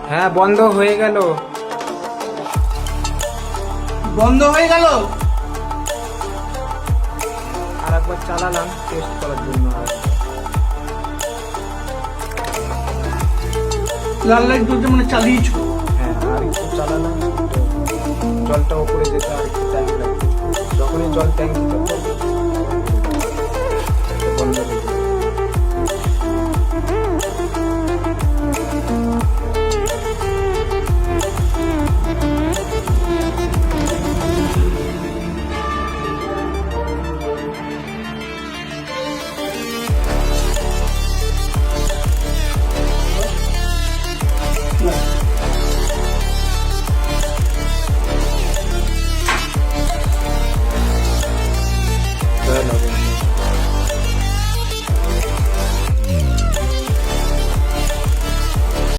হ্যাঁ, বন্ধ হয়ে গেল। আর একবার চালালাম টেস্ট করার জন্য। লাল লাইট জ্বলছে মানে চালিয়েছো? হ্যাঁ, আর একটু চালালাম, জলটা উপরে যেতে আর একটু টাইম লাগবে। যখনই জল ট্যাঙ্কি